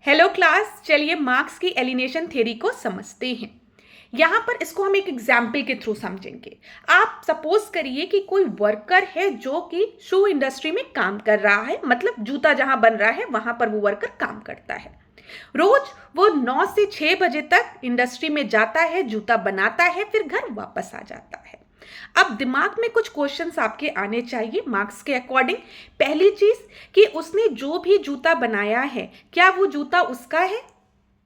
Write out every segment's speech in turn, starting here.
Hello class, चलिए marks की alienation theory को समझते हैं। यहाँ पर इसको हम एक एग्जाम्पल के थ्रू समझेंगे। आप सपोज करिए कि कोई वर्कर है जो कि शू इंडस्ट्री में काम कर रहा है, मतलब जूता जहाँ बन रहा है वहाँ पर वो वर्कर काम करता है। रोज वो 9 से 6 बजे तक इंडस्ट्री में जाता है, जूता बनाता है, फिर घर वापस आ जाता है। अब दिमाग में कुछ क्वेश्चंस आपके आने चाहिए मार्क्स के अकॉर्डिंग। पहली चीज कि उसने जो भी जूता बनाया है, क्या वो जूता उसका है?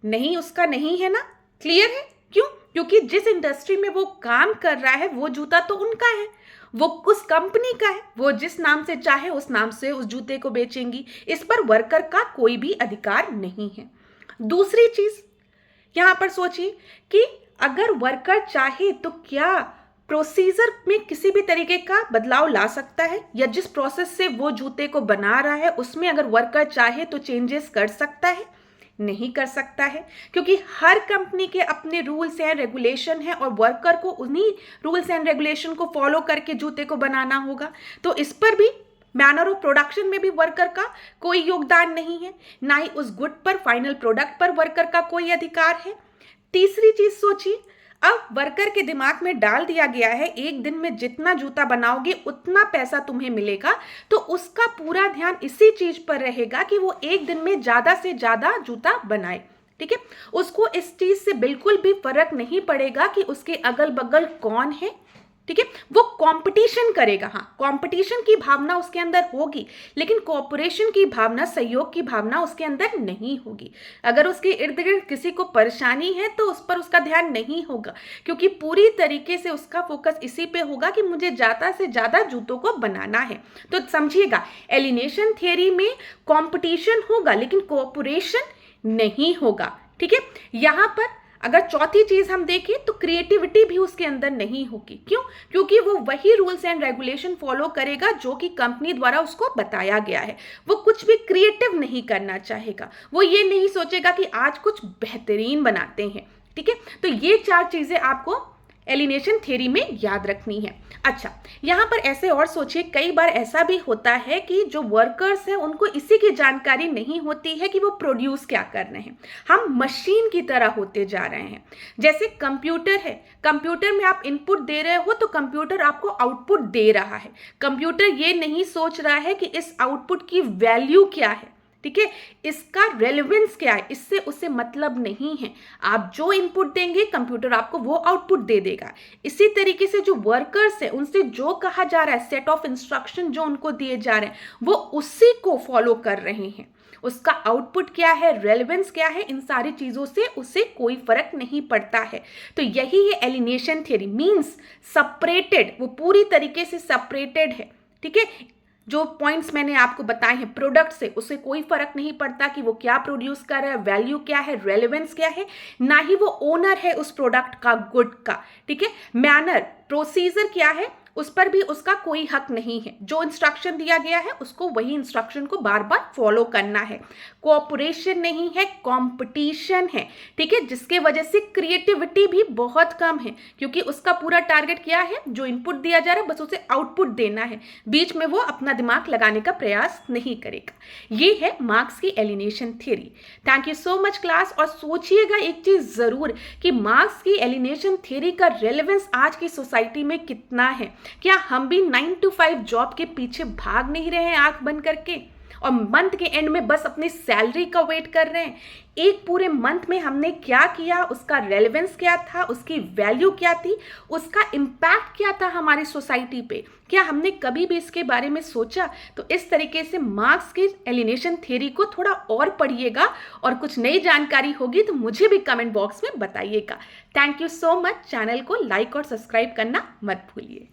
नहीं, उसका नहीं है ना। क्लियर है? क्यों? क्योंकि जिस इंडस्ट्री में वो काम कर रहा है वो जूता तो उनका है, वो उस कंपनी का है, वो जिस नाम से चाहे उस नाम से उस जूते को बेचेंगी। इस पर वर्कर का कोई भी अधिकार नहीं है। दूसरी चीज यहां पर सोचिए कि अगर वर्कर चाहे तो क्या प्रोसीजर में किसी भी तरीके का बदलाव ला सकता है, या जिस प्रोसेस से वो जूते को बना रहा है उसमें अगर वर्कर चाहे तो चेंजेस कर सकता है? नहीं कर सकता है, क्योंकि हर कंपनी के अपने रूल्स एंड रेगुलेशन है और वर्कर को उन्हीं रूल्स एंड रेगुलेशन को फॉलो करके जूते को बनाना होगा। तो इस पर भी मैनर ऑफ प्रोडक्शन में भी वर्कर का कोई योगदान नहीं है, ना ही उस गुड पर, फाइनल प्रोडक्ट पर वर्कर का कोई अधिकार है। तीसरी चीज सोचिए, अब वर्कर के दिमाग में डाल दिया गया है एक दिन में जितना जूता बनाओगे उतना पैसा तुम्हें मिलेगा, तो उसका पूरा ध्यान इसी चीज पर रहेगा कि वो एक दिन में ज्यादा से ज्यादा जूता बनाए। ठीक है, उसको इस चीज से बिल्कुल भी फर्क नहीं पड़ेगा कि उसके अगल बगल कौन है। ठीक है, वो कंपटीशन करेगा। हाँ, कंपटीशन की भावना उसके अंदर होगी, लेकिन कोऑपरेशन की भावना, सहयोग की भावना उसके अंदर नहीं होगी। अगर उसके इर्द गिर्द किसी को परेशानी है तो उस पर उसका ध्यान नहीं होगा, क्योंकि पूरी तरीके से उसका फोकस इसी पे होगा कि मुझे ज़्यादा से ज़्यादा जूतों को बनाना है। तो समझिएगा, एलिनेशन थियरी में कंपटीशन होगा लेकिन कोऑपरेशन नहीं होगा। ठीक है, यहाँ पर अगर चौथी चीज हम देखें तो क्रिएटिविटी भी उसके अंदर नहीं होगी। क्यों? क्योंकि वो वही रूल्स एंड रेगुलेशन फॉलो करेगा जो कि कंपनी द्वारा उसको बताया गया है। वो कुछ भी क्रिएटिव नहीं करना चाहेगा, वो ये नहीं सोचेगा कि आज कुछ बेहतरीन बनाते हैं। ठीक है, तो ये 4 चीजें आपको एलिनेशन थ्योरी में याद रखनी है। अच्छा, यहाँ पर ऐसे और सोचिए, कई बार ऐसा भी होता है कि जो वर्कर्स हैं उनको इसी की जानकारी नहीं होती है कि वो प्रोड्यूस क्या कर रहे हैं। हम मशीन की तरह होते जा रहे हैं। जैसे कंप्यूटर है, कंप्यूटर में आप इनपुट दे रहे हो तो कंप्यूटर आपको आउटपुट दे रहा है। कंप्यूटर ये नहीं सोच रहा है कि इस आउटपुट की वैल्यू क्या है। ठीक है, इसका रेलेवेंस क्या है, इससे उसे मतलब नहीं है। आप जो इनपुट देंगे कंप्यूटर आपको वो आउटपुट दे देगा। इसी तरीके से जो वर्कर्स है उनसे जो कहा जा रहा है, सेट ऑफ इंस्ट्रक्शन जो उनको दिए जा रहे हैं, वो उसी को फॉलो कर रहे हैं। उसका आउटपुट क्या है, रेलेवेंस क्या है, इन सारी चीजों से उसे कोई फर्क नहीं पड़ता है। तो यही है एलिनेशन थ्योरी, मीन्स सेपरेटेड, वो पूरी तरीके से सेपरेटेड है। ठीक है, जो पॉइंट्स मैंने आपको बताए हैं प्रोडक्ट से, उसे कोई फर्क नहीं पड़ता कि वो क्या प्रोड्यूस कर रहा है, वैल्यू क्या है, रेलेवेंस क्या है, ना ही वो ओनर है उस प्रोडक्ट का, गुड का। ठीक है, मैनर, प्रोसीजर क्या है, उस पर भी उसका कोई हक नहीं है। जो इंस्ट्रक्शन दिया गया है उसको वही इंस्ट्रक्शन को बार बार फॉलो करना है। कोऑपरेशन नहीं है, कंपटीशन है। ठीक है, जिसके वजह से क्रिएटिविटी भी बहुत कम है, क्योंकि उसका पूरा टारगेट क्या है, जो इनपुट दिया जा रहा है बस उसे आउटपुट देना है, बीच में वो अपना दिमाग लगाने का प्रयास नहीं करेगा। ये है मार्क्स की alienation theory. Thank you so much class. और सोचिएगा एक चीज जरूर कि मार्क्स की एलिनेशन थ्योरी का रेलेवेंस आज की सोसाइटी में कितना है। क्या हम भी 9 to 5 जॉब के पीछे भाग नहीं रहे हैं आंख बंद करके, और मंथ के एंड में बस अपनी सैलरी का वेट कर रहे हैं? एक पूरे मंथ में हमने क्या किया, उसका रेलेवेंस क्या था, उसकी वैल्यू क्या थी, उसका इम्पैक्ट क्या था हमारी सोसाइटी पे, क्या हमने कभी भी इसके बारे में सोचा? तो इस तरीके से मार्क्स की एलिनेशन थ्योरी को थोड़ा और पढ़िएगा, और कुछ नई जानकारी होगी तो मुझे भी कमेंट बॉक्स में बताइएगा। Thank you so much. Channel को लाइक और सब्सक्राइब करना मत भूलिए।